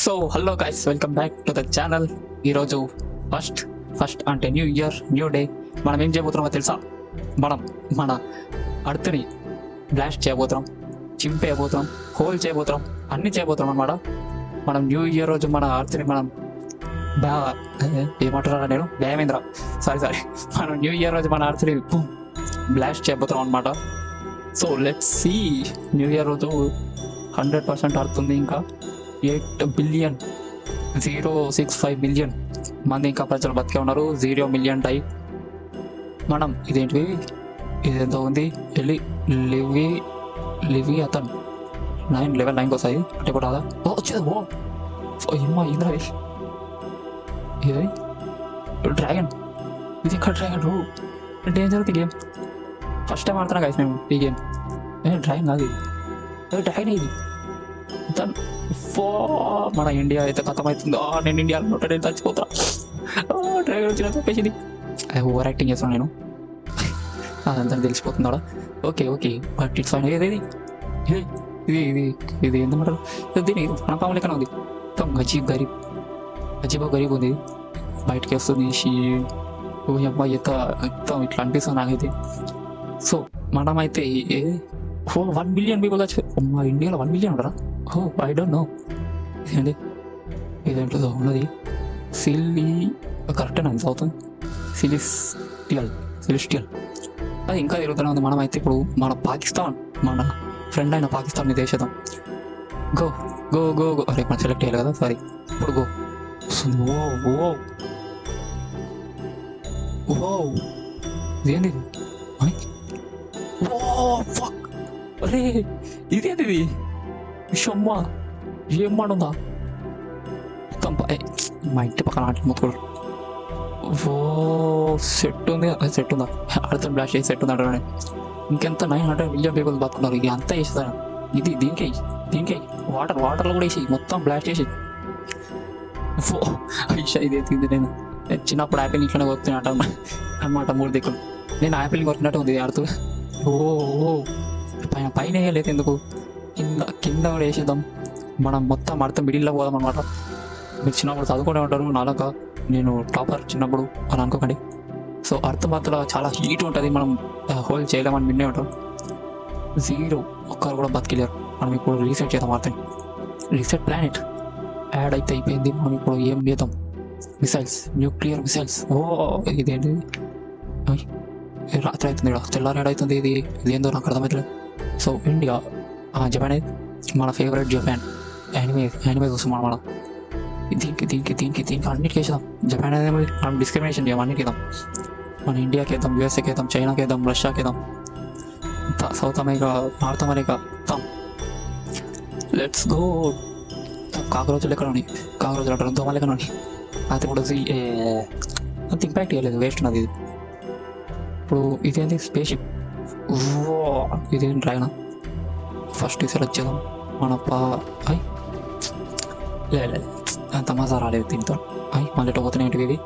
So hello guys, welcome back to the channel. ఈరోజు first అంటే new year new day. మనం ఏం చేయబోతున్నామో తెలుసా? మన అర్త్ని బ్లాస్ట్ చేయబోతున్నాం, చింపేయబోతున్నాం, హోల్ చేయబోతున్నాం, అన్నీ చేయబోతున్నాం అన్నమాట. మనం న్యూ ఇయర్ రోజు మన అర్త్ని మనం ఏమంటారా, నేను భయమేంద్ర సారీ మనం న్యూ ఇయర్ రోజు మన అర్త్ని బ్లాస్ట్ చేయబోతున్నాం అనమాట. So let's see. New year రోజు 100% అర్త్ ఉంది. ఇంకా 8,065 మిలియన్ మంది ఇంకా ప్రజలు బతికే ఉన్నారు. 0 మిలియన్ టై. మనం ఇదేంటివి, ఇదేంతో ఉంది లివి అతను 9 వస్తాయి అంటే కూడా రాదా? వచ్చేది. ఇమ్మా ఇంద్ర, ఇది డ్రాగన్. ఇది ఎక్కడ డ్రాగన్? డేంజర్ అవుతుంది గేమ్. ఫస్ట్ టైం ఆడుతున్నా కదా మేము ఈ గేమ్. డ్రాగన్ కాదు ఇది, డ్రాగన్ ఇది. మన ఇండియా అయితే కథం అవుతుందో. నేను ఇండియాలో ఉంటా, నేను చచ్చిపోతా. డ్రైవర్ వచ్చిన చెప్పేసింది. ఓవర్ యాక్టింగ్ చేస్తాను నేను, అదంతా తెలిసిపోతుందా? Okay but it's fine. ఏది ఇది ఎందుకంటారు? దీని మన పాము లెక్కన ఉంది. మొత్తం అజీబో గరీబ్ ఉంది. బయటకి వస్తుంది. అమ్మాయి మొత్తం ఇట్లా అనిపిస్తుంది నాకైతే. సో మనమైతే 1 బిలియన్ పీపుల్ వచ్చి మా ఇండియాలో 1 బిలియన్ ఉండరా? I don't know. ఇదేంటో ఉన్నది కరెక్టే నాకు అవుతుంది. సెలిస్టియల్ అది ఇంకా తిరుగుతూనే ఉంది. మనమైతే ఇప్పుడు మన ఫ్రెండ్ అయిన పాకిస్తాన్ మీద వేసేద్దాం. Go go go go. అరే మనం సెలెక్ట్ చేయాలి కదా, సారీ. ఇప్పుడు గో. ఇదేంటి? అరే ఇదేంటిది? షమ్మా ఏం మాడుందా? మా ఇంటి పక్కన ఆట మొత్తుకోడు. సెట్ ఉంది. సెట్ ఉందా? ఆడితే బ్లాస్ట్ చేసి సెట్ ఉంది అంటారు. ఇంకెంత 900 మిలియన్ పీపుల్ బతుకున్నారు. ఇది అంతా వేసేదాను. ఇది దీనికి వాటర్లో కూడా వేసి మొత్తం బ్లాస్ట్ చేసి. ఇది నేను చిన్నప్పుడు యాపిల్ ఇట్లనే కొడుతున్నట్టు అనమాట. 3 దిక్కులు నేను యాపిల్ కొట్టినట్టు ఉంది ఆడుతూ. పైన వేయలేదు ఎందుకు, కింద కూడా వేసేద్దాం. మనం మొత్తం అర్థం మిడిల్లో పోదాం అనమాట. మీరు చిన్నప్పుడు చదువుకుంటూ ఉంటారు, నాలాగా నేను టాపర్ చిన్నప్పుడు అని అనుకోకండి. సో అర్థం మధ్యలో చాలా హీట్ ఉంటుంది. మనం హోల్డ్ చేయలేమని విన్నే ఉంటాం. 0 ఒక్కరు కూడా బతికిలేరు. మనం ఇప్పుడు రీసెట్ చేద్దాం. అర్థం రీసెట్ ప్లానెట్ యాడ్ అయితే అయిపోయింది. మనం ఇప్పుడు ఏం చేద్దాం? Missiles, nuclear missiles. ఇదేంటి? రాత్రి అవుతుంది, తెల్లారి అవుతుంది. ఇది ఏందో నాకు అర్థమవుతుంది. సో ఇండియా, జపాన్ అయితే మన ఫేవరెట్. జపాన్ యానిమే చూస్తాం మనం. దీనికి అన్నిటికీ వేసాం. జపాన్ అనేది మనం డిస్క్రిమినేషన్ చేయం, అన్నిటికి వేద్దాం. మన ఇండియాకి వేద్దాం, యూఎస్ఏకి వేద్దాం, చైనాకి వేద్దాం, రష్యాకి వేద్దాం, south America, north America. Let's go. కాకరోజులు ఎక్కడ ఉన్నాయి? కాకరోజులు అంటారు, దోమలు ఎక్కడ ఉన్నాయి? అది కూడా అంత ఇంపాక్ట్ ఇవ్వలేదు, వేస్ట్ ఉన్నది ఇది. ఇప్పుడు ఇదేంటి? స్పేస్షిప్. ఇదేం డ్రాగన్? ఫస్ట్ సెలెక్ట్ చేద్దాం. మన లేదు అంత మజా రాలేదు దీంతో. మళ్ళీ పోతున్నాయి ఇవి.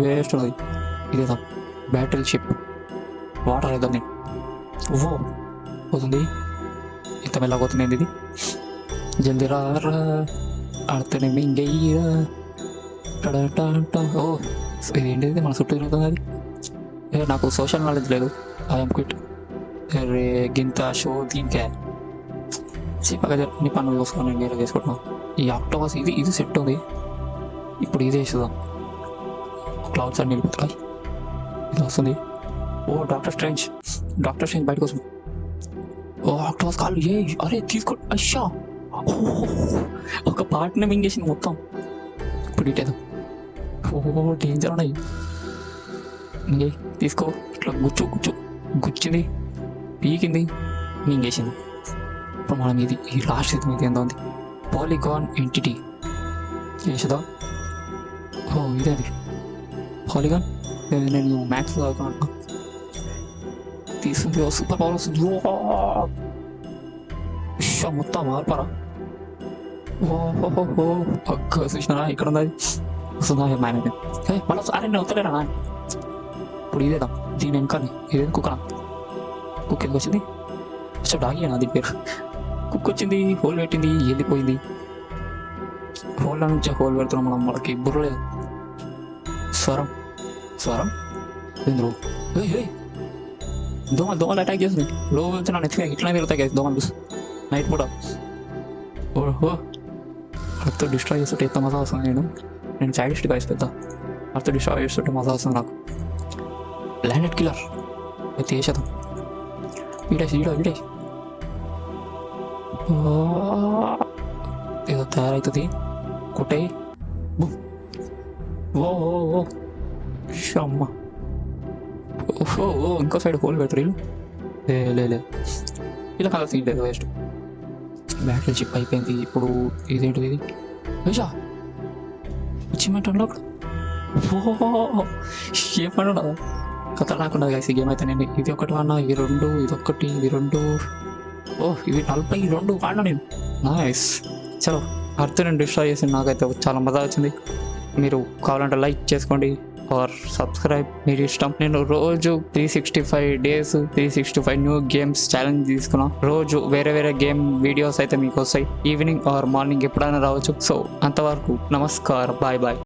వేస్ట్ ఉన్నది. ఇదేద్దాం. Battle ship. వాటర్ వేద్దాం. నేను పోతుంది. ఇంత మెల్లగా పోతుంది ఇది. జల్దీ రా ఆడితేనే మింగయ్యా. ఇదేంటిది మన చుట్టూ తిరుగుతుంది అది? నాకు సోషల్ నాలెడ్జ్ లేదు. I'm quit. రే గింత షో దీనికే చీపగా నీ పనులు చూసుకొని నేను వేరే చేసుకుంటున్నాను. ఈ ఆక్టోబస్ ఇది సెట్ ఉంది. ఇప్పుడు ఇది వేసుదాం. క్లౌడ్స్ అన్ని వెళ్ళిపోతాయి. ఇది వస్తుంది. డాక్టర్ స్ట్రేంజ్ బయటకు వస్తుంది. ఆక్టోబస్ కాళ్ళు. అరే తీసుకో. అయ్యా, ఒక పార్ట్ని మింగేసింది మొత్తం. ఇప్పుడు ఇటేదో. డేంజర్ ఉన్నాయి. తీసుకో. ఇట్లా గుచ్చింది, పీకింది, మింగేసింది. ఇప్పుడు మనం ఇది ఈ లాస్ట్ ఇది మీకు ఎంత ఉంది? పాలిగాన్ ఎంటిటీ చేసేదా? ఇదేది పాలిగాన్. నేను మ్యాథ్స్ చదువుకున్నా. తీసుకుంది. సూపర్ పవర్ వస్తుంది. మొత్తం మార్పరా? చూసినా ఇక్కడ ఉంది. వస్తుందా? మళ్ళీ అరే నేను వస్తలేరా? ఇప్పుడు ఇదేదా? దీని వెనకాలి ఇదేది? కుక్క ఎందుకు వచ్చింది? డాగి అని అది పేరు. కుక్ వచ్చింది, హోల్ పెట్టింది, వెళ్ళిపోయింది. హోల్ నుంచి హోల్ పెడుతున్నాం మనం, మనకి బుర్ర లేదు. స్వరం స్వరం ఎందుకు దోమలు అటాక్ చేస్తుంది. లో వచ్చి నన్ను ఎత్తుగా ఇట్లా తిరుగుతాయి దోమలు నైట్ కూడా. ఓహో అర్థం డిస్ట్రాయ్ చేస్తుంటే ఎంత మజా వస్తుంది. నేను సైడిస్ట్ గాయస్ పెద్ద అర్థం డిస్ట్రాయ్ చేస్తుంటే మజా వస్తుంది నాకు. ల్యాండెడ్ కిల్లర్ అయితే వేసేద్దాం. వీడేసి ఏదో తయారవుతుంది. కుట్టాయి. ఓ అమ్మ. ఓహో ఇంకో సైడ్ హోల్ పెట్టరు లే ఇలా కలర్ సీన్ లేదు. వేస్ట్. బ్యాటరీ చిప్ అయిపోయింది. ఇప్పుడు ఇదేంటిది ఇది వేసా అచీవ్మెంట్ అన్లాక్. ఓ ఏమన్నా కథ రాకుండా కలిసి గేమ్ అయితే నేను ఇది ఒకటి వాడినా, ఇవి 2, ఇదొకటి, ఇవి 2. ఇవి 42 వాడినా నేను. నైస్. చలో అర్థం నేను డిస్ట్రాయ్ చేసి నాకైతే చాలా మజా వచ్చింది. మీరు కావాలంటే లైక్ చేసుకోండి ఆర్ సబ్స్క్రైబ్, మీరు ఇష్టం. నేను రోజు 365 days 365 న్యూ గేమ్స్ ఛాలెంజ్ తీసుకున్నా. రోజు వేరే గేమ్ వీడియోస్ అయితే మీకు వస్తాయి. ఈవినింగ్ ఆర్ మార్నింగ్ ఎప్పుడైనా రావచ్చు. సో అంతవరకు నమస్కారం, బాయ్.